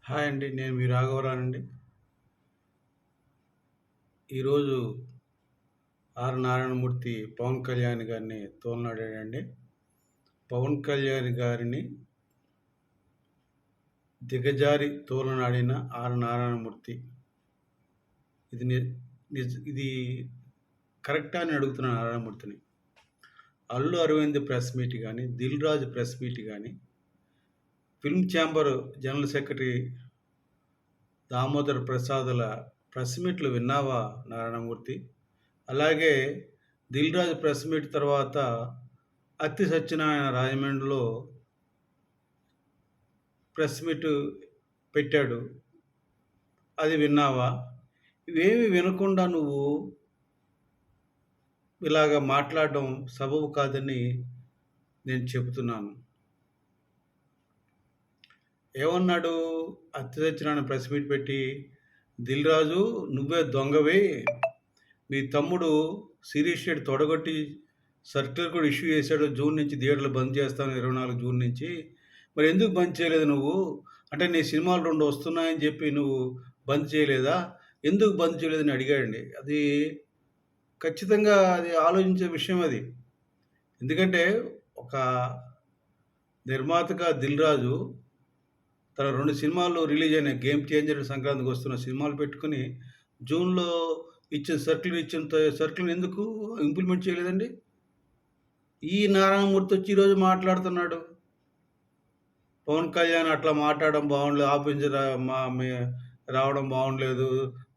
Hi అండి. నేను మీ రాఘవరానండి. ఈరోజు ఆర్ నారాయణమూర్తి పవన్ కళ్యాణ్ గారిని తోలనాడాడండి. పవన్ కళ్యాణ్ గారిని దిగజారి తోలనాడిన ఆర్ నారాయణమూర్తి. ఇది ని ఇది కరెక్టా అని అడుగుతున్నాను నారాయణమూర్తిని. అల్లు అరవింద్ ప్రెస్ మీట్ గాని, దిల్ రాజు ప్రెస్ మీట్ గాని, film chamber general secretary Damodar ప్రసాదుల ప్రెస్ మీట్లు విన్నావా నారాయణమూర్తి? అలాగే దిల్ రాజు ప్రెస్ మీట్ తర్వాత అత్తి సత్యనారాయణ రాజమండ్రిలో ప్రెస్ మీట్ పెట్టాడు. అది విన్నావా? ఇవేమి వినకుండా నువ్వు ఇలాగ మాట్లాడడం సబబు కాదని నేను చెబుతున్నాను. ఏమన్నాడు? అత్తి సత్యనారాయణ ప్రెస్ మీట్ పెట్టి, దిల్ రాజు నువ్వే దొంగవి, మీ తమ్ముడు శిరీష్ రెడ్డి తొడగొట్టి సర్క్యులర్ కూడా ఇష్యూ చేశాడు. జూన్ నుంచి థియేటర్లు బంద్ చేస్తాను, 24 జూన్ నుంచి. మరి ఎందుకు బంద్ చేయలేదు నువ్వు? అంటే నీ సినిమాలు 2 వస్తున్నాయని చెప్పి నువ్వు బంద్ చేయలేదా? ఎందుకు బంద్ చేయలేదని అడిగాడండి. అది ఖచ్చితంగా అది ఆలోచించే విషయం అది. ఎందుకంటే ఒక నిర్మాతగా దిల్ రాజు తన 2 సినిమాలు రిలీజ్ అయినాయి. 'గేమ్ చేంజర్', సంక్రాంతికి వస్తున్న సినిమాలు పెట్టుకొని జూన్‌లో ఇచ్చిన సర్క్యులర్ ఎందుకు ఇంప్లిమెంట్ చేయలేదండి? ఈ నారాయణమూర్తి వచ్చి ఈరోజు మాట్లాడుతున్నాడు. పవన్ కళ్యాణ్ అట్లా మాట్లాడడం బాగుండలేదు. ఆఫీస్ రా మా మే రావడం బాగుండలేదు.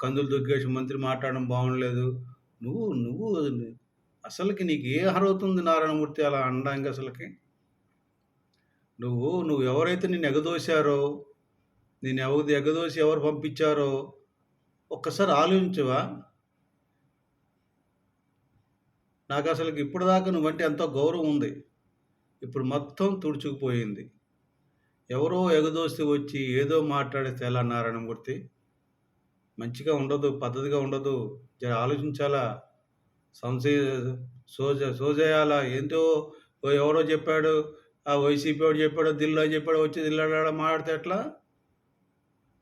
కందులు దుర్గేష్ మంత్రి మాట్లాడడం బాగుండలేదు. నువ్వు నువ్వు అసలకి నీకు ఏ అర్హత ఉంది నారాయణమూర్తి అలా అనడానికి అసలకి? నువ్వు ఎవరైతే నిన్ను ఎగదోశారో, ఎగదోసి ఎవరు పంపించారో ఒక్కసారి ఆలోచించవా? నాకు అసలకి ఇప్పటిదాకా నువ్వంటే ఎంతో గౌరవం ఉంది. ఇప్పుడు మొత్తం తుడుచుకుపోయింది. ఎవరో ఎగదోసి వచ్చి ఏదో మాట్లాడితే ఎలా నారాయణమూర్తి? మంచిగా ఉండదు, పద్ధతిగా ఉండదు. జర ఆలోచించాలా? సంశయ సోజేయాలా? ఏందో ఎవరో చెప్పాడు, ఆ వైసీపీ వాడు చెప్పాడు, దిల్లా చెప్పాడు, వచ్చి దిల్లాడ మాట్లాడితే ఎట్లా?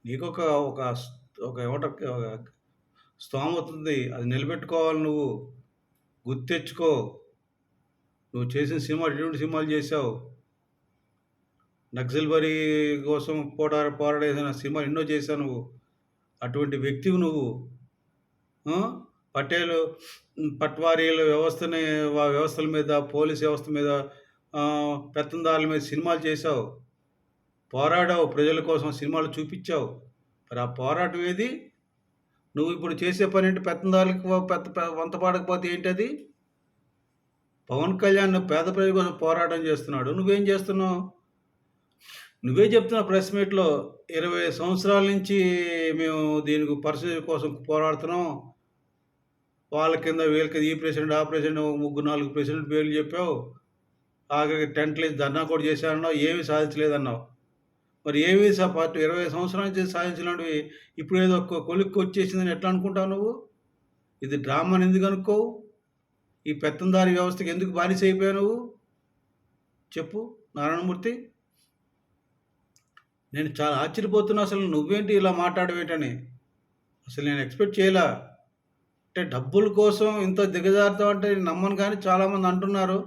నీకొక ఒక ఒక ఏమంటారు స్తోమత ఉంది. అది నిలబెట్టుకోవాలి నువ్వు. గుర్తెచ్చుకో. నువ్వు చేసిన సినిమాలు ఎటువంటి సినిమాలు చేశావు? నక్సల్బరీ కోసం పోరాడేసిన సినిమాలు ఎన్నో చేశావు నువ్వు. అటువంటి వ్యక్తివి నువ్వు. పటేలు పట్వారీల వ్యవస్థల మీద, పోలీస్ వ్యవస్థ మీద, పెత్తందారుల మీద సినిమాలు చేశావు. పోరాడావు, ప్రజల కోసం సినిమాలు చూపించావు. మరి ఆ పోరాటం ఏది? నువ్వు ఇప్పుడు చేసే పని ఏంటి? పెత్తందారులకు వంత పాడకపోతే ఏంటది? పవన్ కళ్యాణ్ పేద ప్రజల కోసం పోరాటం చేస్తున్నాడు. నువ్వేం చేస్తున్నావు? నువ్వే చెప్తున్నావు ప్రెస్ మీట్‌లో 20 సంవత్సరాల నుంచి మేము దీనికి పరిస్థితి కోసం పోరాడుతున్నాం. వాళ్ళ కింద వీళ్ళ కింద ఈ ప్రెసిడెంట్, ఆ ప్రెసిడెంట్, 3, 4 ప్రెసిడెంట్ పేర్లు చెప్పావు. ఆఖరికి టెంట్లేసి ధర్నా కూడా చేశానన్నావు. ఏమీ సాధించలేదన్నావు. మరి ఏమీ పార్టీ 20 సంవత్సరాల నుంచి సాధించలేనివి ఇప్పుడు ఏదో కొలిక్కొచ్చేసిందని ఎట్లా అనుకుంటావు నువ్వు? ఇది డ్రామా అని ఎందుకు అనుకోవు? ఈ పెత్తందారీ వ్యవస్థకి ఎందుకు బానిస అయిపోయావు నువ్వు? చెప్పు నారాయణమూర్తి. నేను చాలా ఆశ్చర్యపోతున్నా అసలు నువ్వేంటి ఇలా మాట్లాడవేంటని. అసలు నేను ఎక్స్‌పెక్ట్ చేయలా. అంటే డబ్బుల కోసం ఇంత దిగజారుతావు అంటే నమ్మను కానీ చాలామంది అంటున్నారు.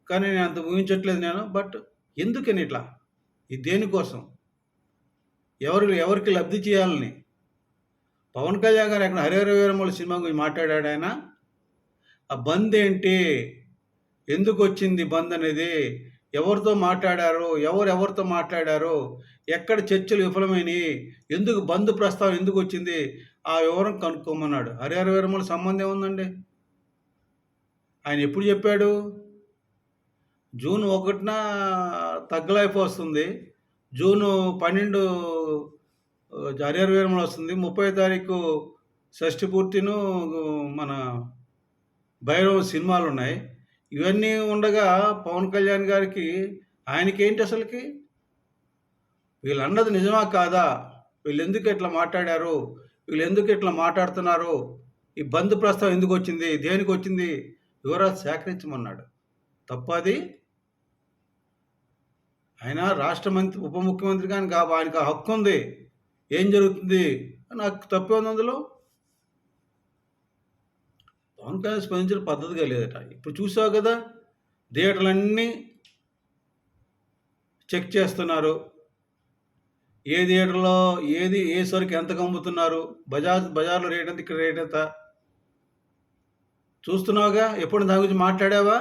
కానీ నేను అంత ఊహించట్లేదు నేను. బట్ ఎందుకని ఇట్లా? ఇది దేనికోసం? ఎవరికి లబ్ధి చేయాలని? పవన్ కళ్యాణ్ గారు ఎక్కడ 'హరిహర వీరమల్లు' సినిమా గురించి మాట్లాడాడు ఆయన. ఆ బంద్ ఏంటి? ఎందుకొచ్చింది బంద్ అనేది? ఎవరితో మాట్లాడారు? ఎవరెవరితో మాట్లాడారు? ఎక్కడ చర్చలు విఫలమైనయి? ఎందుకు బంద్ ప్రస్తావన ఎందుకొచ్చింది? ఆ వివరం కనుక్కోమన్నాడు. 'హరిహర వీరమల్లు' సంబంధం ఏముందండి? ఆయన ఎప్పుడు చెప్పాడు? జూన్ 1న తగ్గ వస్తుంది. జూను 12 హరిహర వీరమల్లు వస్తుంది. 30వ తారీఖు షష్ఠి పూర్తిను మన భైరవ్ సినిమాలున్నాయి. ఇవన్నీ ఉండగా పవన్ కళ్యాణ్ గారికి ఆయనకేంటి అసలకి? వీళ్ళన్నది నిజమా కాదా? వీళ్ళెందుకు ఇట్లా మాట్లాడారు? వీళ్ళెందుకు ఇట్లా మాట్లాడుతున్నారు? ఈ బంద్ ప్రస్తావన ఎందుకొచ్చింది? దేనికొచ్చింది? వివరాలు సేకరించమన్నాడు. తప్పది? ఆయన రాష్ట్ర మంత్రి ఉప ముఖ్యమంత్రి కానీ ఆయనకు ఆ హక్కు ఉంది. ఏం జరుగుతుంది? నాకు తప్పే ఉంది అందులో? పవన్ కళ్యాణ్ స్పందించడం పద్ధతిగా లేదట. ఇప్పుడు చూసావు కదా! థియేటర్‌లన్నీ చెక్ చేస్తున్నారు. ఏ థియేటర్‌లో ఏ సరుకు ఎంతకు అమ్ముతున్నారు? బజార్‌లో రేట్ ఎంత? ఇక్కడ రేట్ ఎంత? చూస్తున్నావుగా! ఎప్పుడైనా దాని గురించి మాట్లాడావా?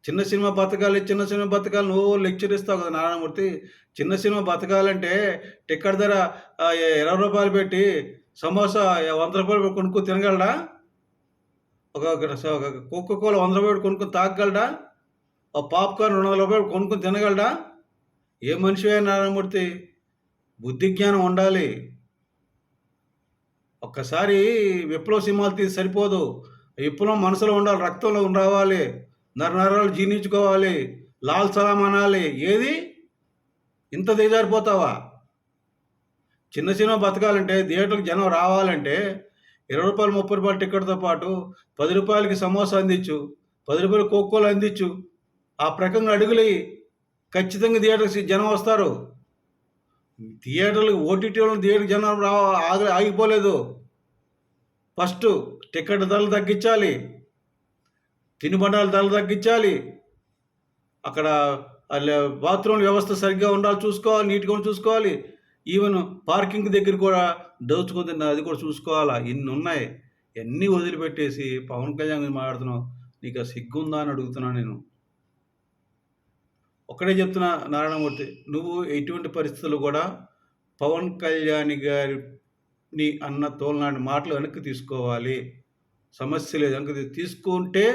చిన్న సినిమా బతకాలి నువ్వు లెక్చర్ ఇస్తావు కదా నారాయణమూర్తి. చిన్న సినిమా బతకాలంటే టికెట్ ధర రూ. 20 పెట్టి సమోసా రూ. 100 పెట్టి కొనుక్కొని తినగలడా? ఒక కోకా కోలా రూ. 100 పెట్టి కొనుక్కొని తాగగలడా? ఒక పాప్కార్న్ రూ. 200 కొనుక్కొని తినగలడా? ఏ మనిషివే నారాయణమూర్తి? బుద్ధి జ్ఞానం ఉండాలి. ఒక్కసారి విప్లవ సినిమాలు తీసి సరిపోదు. విప్లవం మనసులో ఉండాలి, రక్తంలో రావాలి, నరాలు జీర్ణించుకోవాలి, లాల్ సలాం అనాలి. ఏది ఇంత దిగజారిపోతావా? చిన్న సినిమా బతకాలంటే, థియేటర్కి జనం రావాలంటే రూ. 20, రూ. 30 టికెట్‌తో పాటు రూ. 10కి సమోసా అందించు, రూ. 10 కోకోలా అందించు. ఆ ప్రకంగా అడుగులెయ్యి. ఖచ్చితంగా థియేటర్‌కి జనం వస్తారు. ఓటీటీలో జనం ఆగిపోలేదు. ఫస్ట్ టికెట్ ధరలు తగ్గించాలి, తినుబండారాల ధరలు తగ్గించాలి, అక్కడ బాత్రూమ్ వ్యవస్థ సరిగ్గా ఉండాలి, చూసుకోవాలి, నీట్గా చూసుకోవాలి. ఈవెన్ పార్కింగ్ దగ్గర కూడా దోచుకుంది, అది కూడా చూసుకోవాలా. ఇన్ని ఉన్నాయి. ఇవన్నీ వదిలిపెట్టేసి పవన్ కళ్యాణ్ గురించి మాట్లాడుతున్నావు. నీకు సిగ్గుందా అని అడుగుతున్నా నేను. ఒక్కడే చెప్తున్నా నారాయణమూర్తి, నువ్వు ఎటువంటి పరిస్థితులు కూడా పవన్ కళ్యాణ్ గారిని అన్న తోలనాటి మాటలు వెనక్కి తీసుకోవాలి. సమస్య లేదు, వెనక్కి తీసుకుంటే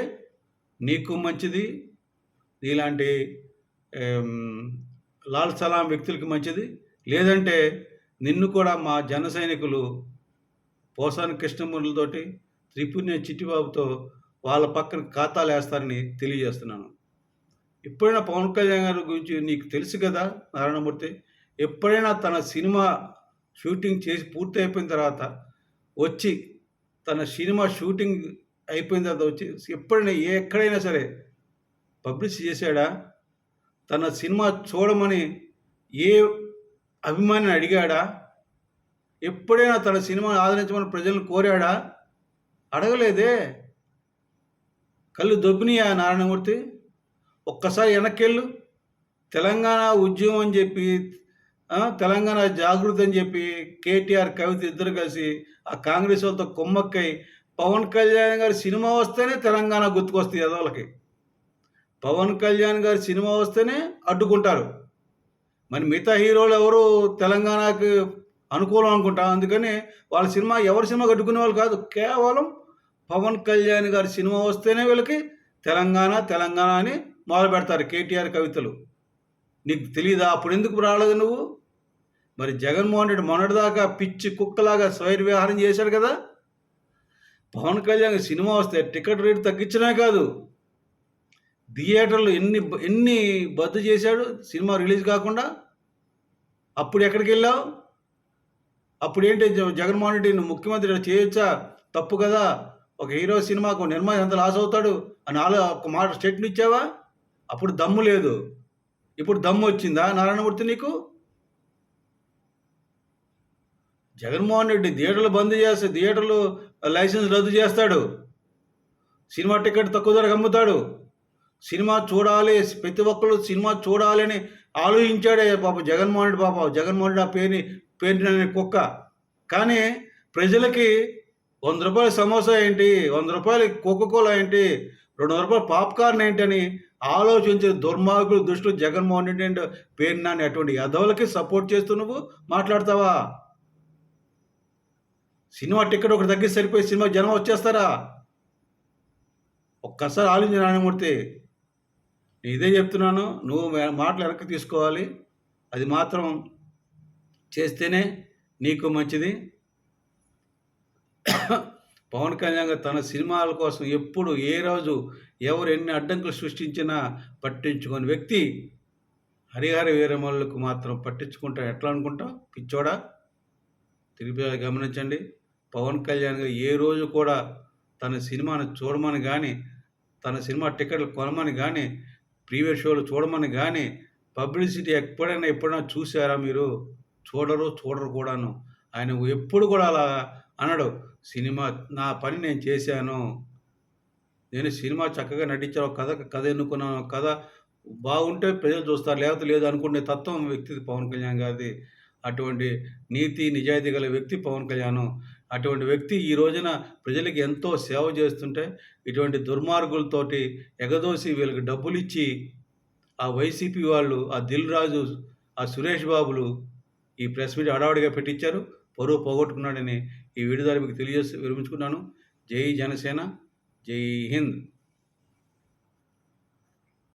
నీకు మంచిది, నీలాంటి లాల్ సలాం వ్యక్తులకి మంచిది. లేదంటే నిన్ను కూడా మా జన సైనికులు పోసాని కృష్ణమూర్తితోటి, త్రిపుణ్య చిట్టిబాబుతో వాళ్ళ పక్కన ఖాతాలు వేస్తారని తెలియజేస్తున్నాను. ఎప్పుడైనా పవన్ కళ్యాణ్ గారి గురించి నీకు తెలుసు కదా నారాయణమూర్తి, ఎప్పుడైనా తన సినిమా షూటింగ్ చేసి పూర్తి అయిపోయిన తర్వాత వచ్చి, తన సినిమా షూటింగ్ అయిపోయిన తర్వాత వచ్చి ఎప్పుడైనా ఎక్కడైనా సరే పబ్లిసిటీ చేశాడా? తన సినిమా చూడమని ఏ అభిమానిని అడిగాడా? ఎప్పుడైనా తన సినిమాను ఆదరించమని ప్రజలను కోరాడా? అడగలేదే. కళ్ళు దొబ్బినాయా నారాయణమూర్తి? ఒక్కసారి వెనక్కెళ్ళు. తెలంగాణ ఉద్యమం అని చెప్పి, తెలంగాణ జాగృతి అని చెప్పి కేటీఆర్, కవిత ఇద్దరు కలిసి ఆ కాంగ్రెస్ వాళ్ళతో కుమ్మక్కై పవన్ కళ్యాణ్ గారి సినిమా వస్తేనే తెలంగాణ గుర్తుకొస్తుంది ఎదవలకి. పవన్ కళ్యాణ్ గారి సినిమా వస్తేనే అడ్డుకుంటారు. మరి మిగతా హీరోలు ఎవరు తెలంగాణకు అనుకూలం అనుకుంటా. అందుకని వాళ్ళ సినిమా ఎవరి సినిమా అడ్డుకునే వాళ్ళు కాదు. కేవలం పవన్ కళ్యాణ్ గారి సినిమా వస్తేనే వీళ్ళకి తెలంగాణ తెలంగాణ అని మొదలు పెడతారు కేటీఆర్, కవితలు. నీకు తెలీదా? అప్పుడు ఎందుకు రాలేదు నువ్వు? మరి జగన్మోహన్ రెడ్డి మొన్నటిదాకా పిచ్చి కుక్కలాగా స్వైర వ్యవహారం చేశాడు కదా. పవన్ కళ్యాణ్ సినిమా వస్తే టికెట్ రేటు తగ్గించనే కాదు, థియేటర్లు ఎన్ని బద్దు చేశాడు సినిమా రిలీజ్ కాకుండా. అప్పుడు ఎక్కడికి వెళ్ళావు? అప్పుడు ఏంటి జగన్మోహన్ రెడ్డి నువ్వు ముఖ్యమంత్రి చేయొచ్చా? తప్పు కదా. ఒక హీరో సినిమాకు నిర్మాత ఎంత లాస్ అవుతాడు అని ఒక మాట స్టేట్మెంట్ ఇచ్చావా? అప్పుడు దమ్ము లేదు. ఇప్పుడు దమ్ము వచ్చిందా నారాయణమూర్తి నీకు? జగన్మోహన్ రెడ్డి థియేటర్లు బంద్ చేస్తే థియేటర్లు లైసెన్స్ రద్దు చేస్తాడు, సినిమా టికెట్ తక్కువ ధరకు అమ్ముతాడు. సినిమా చూడాలి, ప్రతి ఒక్కరు సినిమా చూడాలని ఆలోచించాడే పాప జగన్మోహన్ రెడ్డి. జగన్మోహన్ రెడ్డి ఆ పేరుని కుక్క. కానీ ప్రజలకి ₹100 సమోసా ఏంటి, ₹100 కోకోకోలా ఏంటి, ₹200 పాప్కార్న్ ఏంటని ఆలోచించే దుర్మార్గులు, దుష్టులు జగన్మోహన్ రెడ్డి అండ్ పేరునాని అటువంటి యదవులకి సపోర్ట్ చేస్తూ నువ్వు మాట్లాడతావా? సినిమా టికెట్ ఒకటి తగ్గిస్తే సరిపోయి సినిమా జనం వచ్చేస్తారా? ఒక్కసారి ఆలోచించు నారాయణమూర్తి. ఇదే చెప్తున్నాను, నువ్వు మాటలు వెనక్కి తీసుకోవాలి. అది మాత్రం చేస్తేనే నీకు మంచిది. పవన్ కళ్యాణ్ గారు తన సినిమాల కోసం ఎప్పుడు ఏ రోజు ఎవరు ఎన్ని అడ్డంకులు సృష్టించినా పట్టించుకునే వ్యక్తి. హరిహర వీరమల్లుకు మాత్రం పట్టించుకుంటా ఎట్లా అనుకుంటావు? పిచ్చోడా. తిరిగి గమనించండి, పవన్ కళ్యాణ్ గారు ఏ రోజు కూడా తన సినిమాను చూడమని కానీ, తన సినిమా టికెట్లు కొనమని కానీ, ప్రీవియస్ షోలు చూడమని కానీ, పబ్లిసిటీ ఎప్పుడైనా చూసారా మీరు? చూడరు కూడాను. ఆయన ఎప్పుడు కూడా అలా అనడు. సినిమా నా పని నేను చేశాను. నేను సినిమా చక్కగా నటించాను. ఒక కథ ఎన్నుకున్నాను. కథ బాగుంటే ప్రజలు చూస్తారు. లేకపోతే లేదు అనుకునే తత్వం వ్యక్తి పవన్ కళ్యాణ్ గారిది. అటువంటి నీతి, నిజాయితీ గల వ్యక్తి పవన్ కళ్యాణు. అటువంటి వ్యక్తి ఈ రోజున ప్రజలకి ఎంతో సేవ చేస్తుంటే, ఇటువంటి దుర్మార్గులతోటి ఎగదోసి వీళ్ళకి డబ్బులిచ్చి, ఆ వైసీపీ వాళ్ళు, ఆ దిల్ రాజు, ఆ సురేష్ బాబులు ఈ ప్రెస్ మీట్ హడావుడిగా పెట్టించారు. పరువు పోగొట్టుకున్నాడని ఈ వీడియో ద్వారా మీకు తెలియజేసి విరమించుకున్నాను. జై జనసేన. జై హింద్.